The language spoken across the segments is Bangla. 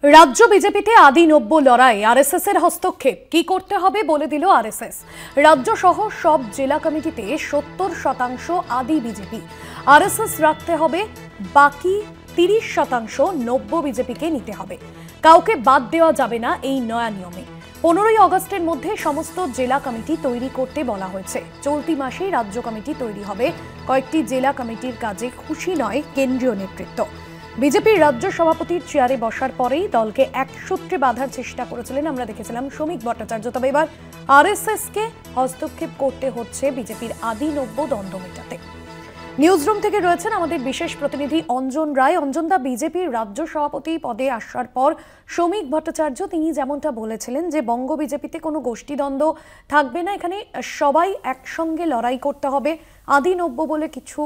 রাজ্য বিজেপিতে আদি নব্য লড়াই আরএসএস এর হস্তক্ষেপ কি করতে হবে বলে দিল আরএসএস। রাজ্য সহ সব জেলা কমিটিতে 70% আদি বিজেপি, আরএসএস রাখতে হবে, বাকি 30% নব্য বিজেপিকে নিতে হবে। কাউকে বাদ দেওয়া যাবে না এই নয়া নিয়মে। 15ই আগস্টের মধ্যে সমস্ত জেলা কমিটি তৈরি করতে বলা হয়েছে। চলতি মাসেই রাজ্য কমিটি তৈরি হবে। কয়েকটি জেলা কমিটির কাজে খুশি নয় কেন্দ্রীয় নেতৃত্ব। বিজেপির রাজ্য সভাপতির চেয়ারে বসার পরেই দলকে এক সূত্রে বাঁধার চেষ্টা করেছিলেন আমরা দেখেছিলাম শ্রমিক ভট্টাচার্য। তবে এবার আরএসএস কে হস্তক্ষেপ করতে হচ্ছে বিজেপির আদি নব্য দ্বন্দ্ব মেটাতে। নিউজরুম থেকে রয়েছেন আমাদের বিশেষ প্রতিনিধি অঞ্জন রায়। অঞ্জনদা, বিজেপির রাজ্য সভাপতি পদে আসার পর শ্রমিক ভট্টাচার্য তিনি যেমনটা বলেছিলেন যে বঙ্গ বিজেপিতে কোনো গোষ্ঠীদ্বন্দ্ব থাকবে না, এখানে সবাই একসঙ্গে লড়াই করতে হবে, আদি নব্য বলে কিছু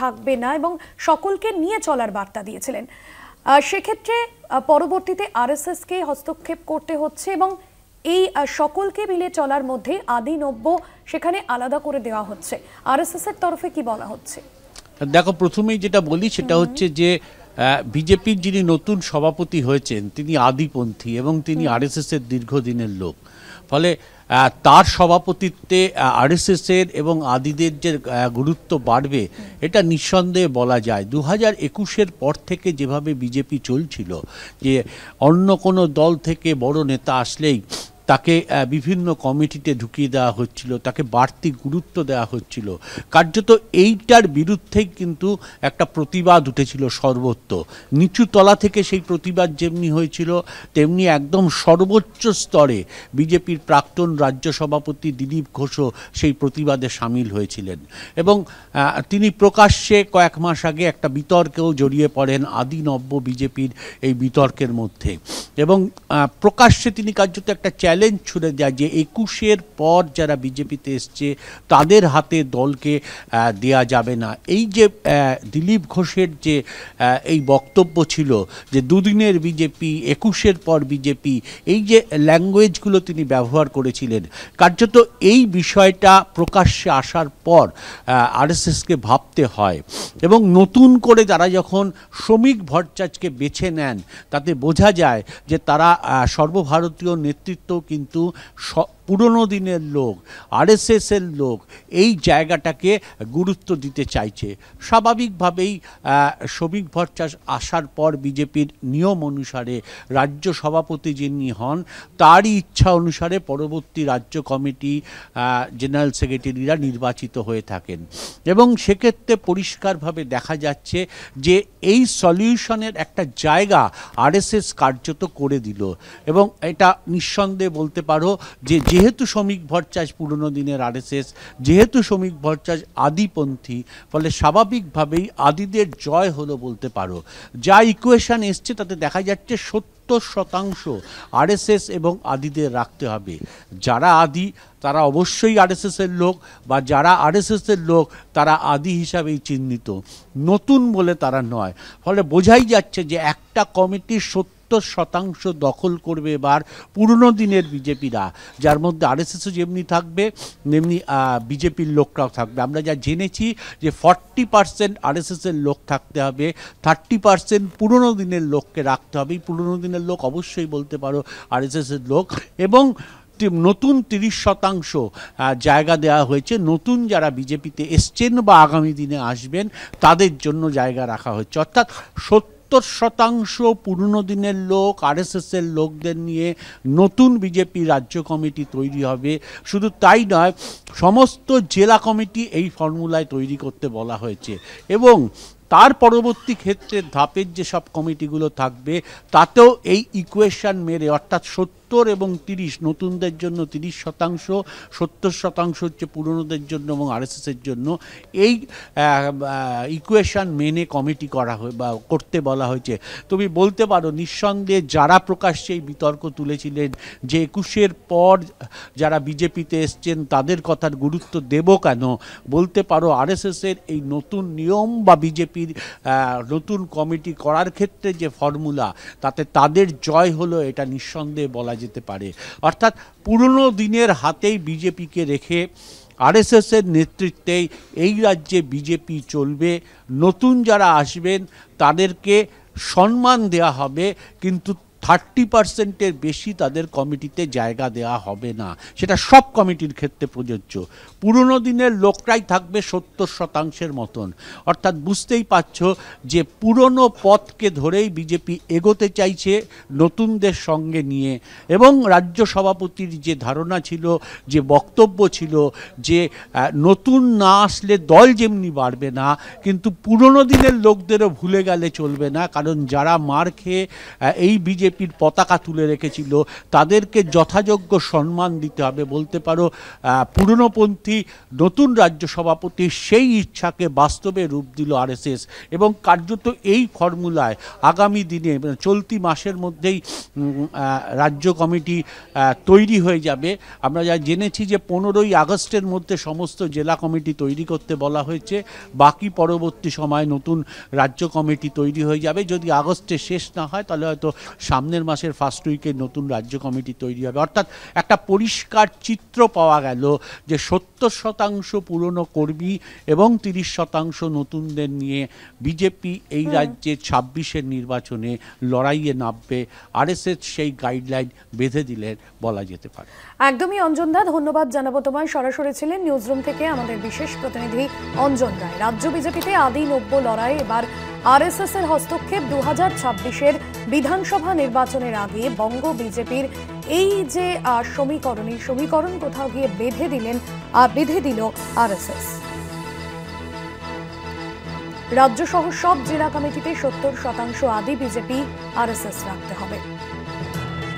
থাকবে না এবং সকলকে নিয়ে চলার বার্তা দিয়েছিলেন। সেক্ষেত্রে পরবর্তীতে আরএসএস কে হস্তক্ষেপ করতে হচ্ছে এবং এই সকলকে মিলে চলার মধ্যে আদি নব্য সেখানে আলাদা করে দেওয়া হচ্ছে। আরএসএস এর তরফে কি বলা হচ্ছে? দেখো, প্রথমেই যেটা বলি সেটা হচ্ছে যে বিজেপির যিনি নতুন সভাপতি হয়েছেন তিনি আদিপন্থী এবং তিনি আরএসএস এর দীর্ঘদিনের লোক। ফলে তার সভাপতিত্বে আরএসএসের এবং আদিদের যে গুরুত্ব বাড়বে এটা নিঃসন্দেহে বলা যায়। 2021-এর পর থেকে যেভাবে বিজেপি চলছিল যে অন্য কোনো দল থেকে বড় নেতা আসলেই তাকে বিভিন্ন কমিটিতে ঢুকিয়ে দেওয়া হচ্ছিল, তাকে বাড়তি গুরুত্ব দেওয়া হচ্ছিল, কার্যত এইটার বিরুদ্ধেই কিন্তু একটা প্রতিবাদ উঠেছিল সর্বত্র। নিচু তলা থেকে সেই প্রতিবাদ যেমনি হয়েছিল তেমনি একদম সর্বোচ্চ স্তরে বিজেপির প্রাক্তন রাজ্য সভাপতি দিলীপ ঘোষও সেই প্রতিবাদে সামিল হয়েছিলেন এবং তিনি প্রকাশ্যে কয়েক মাস আগে একটা বিতর্কেও জড়িয়ে পড়েন আদি নব্য বিজেপির এই বিতর্কের মধ্যে এবং প্রকাশ্যে তিনি কার্যত একটা চ্যালেঞ্জ ছুড়ে দেয় যে 21-এর পর যারা বিজেপিতে এসছে তাদের হাতে দলকে দেয়া যাবে না। এই যে দিলীপ ঘোষের যে এই বক্তব্য ছিল যে দুদিনের বিজেপি, 21-এর পর বিজেপি, এই যে ল্যাঙ্গুয়েজগুলো তিনি ব্যবহার করেছিলেন, কার্যত এই বিষয়টা প্রকাশ্যে আসার পর আরএসএসকে ভাবতে হয় এবং নতুন করে তারা যখন শ্রমিক ভট্টাচার্যকে বেছে নেন তাতে বোঝা যায় যে তারা সর্বভারতীয় নেতৃত্ব কিন্তু পুরনো দিনের লোক, আরএসএসের লোক, এই জায়গাটাকে গুরুত্ব দিতে চাইছে। স্বাভাবিকভাবেই শ্রমিক ভট্টাচার্য আসার পর বিজেপির নিয়ম অনুসারে রাজ্য সভাপতি যিনি হন তারই ইচ্ছা অনুসারে পরবর্তী রাজ্য কমিটি জেনারেল সেক্রেটারিরা নির্বাচিত হয়ে থাকেন এবং সেক্ষেত্রে পরিষ্কারভাবে দেখা যাচ্ছে যে এই সলিউশনের একটা জায়গা আরএসএস কার্যত করে দিল এবং এটা নিঃসন্দেহে বলতে পারো যে যেহেতু শ্রমিক ভট্টাচার্য পুরনো দিনের আরএসএস, যেহেতু শ্রমিক ভট্টাচার্য আদিপন্থী, ফলে স্বাভাবিকভাবেই আদিদের জয় হলো বলতে পারো। যা ইকুয়েশন এসছে তাতে দেখা যাচ্ছে 70% আরএসএস এবং আদিদের রাখতে হবে। যারা আদি তারা অবশ্যই আরএসএসের লোক বা যারা আরএসএসের লোক তারা আদি হিসাবেই চিহ্নিত, নতুন বলে তারা নয়। ফলে বোঝাই যাচ্ছে যে একটা কমিটির 70% দখল করবে এবার পুরনো দিনের বিজেপিরা, যার মধ্যে আরএসএসও যেমনি থাকবে তেমনি বিজেপির লোকরাও থাকবে। আমরা যা জেনেছি যে 40% আরএসএসের লোক থাকতে হবে, 30% পুরনো দিনের লোককে রাখতে হবে। পুরনো দিনের লোক অবশ্যই বলতে পারো আরএসএসের লোক এবং নতুন 30% জায়গা দেওয়া হয়েছে নতুন যারা বিজেপিতে এসছেন বা আগামী দিনে আসবেন তাদের জন্য জায়গা রাখা হয়েছে। অর্থাৎ 70% পুরনো দিনের লোক আরএসএসের লোকদের নিয়ে নতুন বিজেপি রাজ্য কমিটি তৈরি হবে। শুধু তাই নয়, সমস্ত জেলা কমিটি এই ফর্মুলায় তৈরি করতে বলা হয়েছে এবং তার পরবর্তী ক্ষেত্রে ধাপের যে সব কমিটিগুলো থাকবে তাতেও এই ইকুয়েশন মেরে অর্থাৎ 70 এবং 30, নতুনদের জন্য 30%, 70% হচ্ছে পুরনোদের জন্য এবং আরএসএসের জন্য, এই ইকুয়েশন মেনে কমিটি করা বা করতে বলা হয়েছে। তুমি বলতে পারো নিঃসন্দেহে যারা প্রকাশ্যে এই বিতর্ক তুলেছিলেন যে 21-এর পর যারা বিজেপিতে এসছেন তাদের কথার গুরুত্ব দেব কেন, বলতে পারো আরএসএসের এই নতুন নিয়ম বা বিজেপির নতুন কমিটি করার ক্ষেত্রে যে ফর্মুলা তাতে তাদের জয় হলো এটা নিঃসন্দেহে বলা যেতে পারে। অর্থাৎ পুরনো দিনের হাতেই বিজেপিকে রেখে আরএসএসের নেতৃত্বেই এই রাজ্যে বিজেপি চলবে। নতুন যারা আসবেন তাদেরকে সম্মান দেয়া হবে, কিন্তু 30%-এর বেশি তাদের কমিটিতে জায়গা দেওয়া হবে না। সেটা সব কমিটির ক্ষেত্রে প্রযোজ্য। পুরনো দিনের লোকরাই থাকবে 70% মতন। অর্থাৎ বুঝতেই পারছ যে পুরনো পথকে ধরেই বিজেপি এগোতে চাইছে নতুনদের সঙ্গে নিয়ে। এবং রাজ্য সভাপতির যে ধারণা ছিল, যে বক্তব্য ছিল, যে নতুন না আসলে দল যেমনি বাড়বে না, কিন্তু পুরনো দিনের লোকদেরও ভুলে গেলে চলবে না। কারণ যারা মার খেয়ে এই বিজেপির পতাকা তুলে রেখেছিল তাদেরকে যথাযোগ্য সম্মান দিতে হবে। বলতে পারো পুরনোপন্থী নতুন রাজ্য সভাপতির সেই ইচ্ছাকে বাস্তবে রূপ দিল আরএসএস। এবং কার্যত এই ফর্মুলায় আগামী দিনে চলতি মাসের মধ্যেই রাজ্য কমিটি তৈরি হয়ে যাবে। আমরা যা জেনেছি যে 15ই আগস্টের মধ্যে সমস্ত জেলা কমিটি তৈরি করতে বলা হয়েছে। বাকি পরবর্তী সময়ে নতুন রাজ্য কমিটি তৈরি হয়ে যাবে। যদি আগস্টে শেষ না হয় তাহলে হয়তো সামনের মাসের ফার্স্ট উইকে নতুন রাজ্য কমিটি তৈরি হবে। অর্থাৎ একটা পরিষ্কার চিত্র পাওয়া গেল যে 70% পুরনো কর্মী এবং 30% নতুনদের নিয়ে বিজেপি এই রাজ্যের 26-এর নির্বাচনে লড়াইয়ে নামবে। আরএসএস সেই গাইডলাইন বেঁধে দিলেন বলা যেতে পারে। একদমই অঞ্জনদা, ধন্যবাদ জানাবো তোমায়। সরাসরি ছিলেন নিউজরুম থেকে আমাদের বিশেষ প্রতিনিধি অঞ্জন রায়। রাজ্য বিজেপিতে আদি নব্য লড়াই, এবার আরএসএস এর হস্তক্ষেপ। 2026-এর বিধানসভা নির্বাচনের আগে বঙ্গ বিজেপির এই যে সমীকরণ কোথাও গিয়ে বেঁধে দিল আরএসএস। রাজ্য সহ সব জেলা কমিটিতে 70% আদি বিজেপি আরএসএস রাখতে হবে,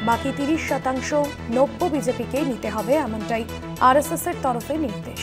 বাকি 30% নব্য বিজেপিকে নিতে হবে, এমনটাই আরএসএস এর তরফে নির্দেশ।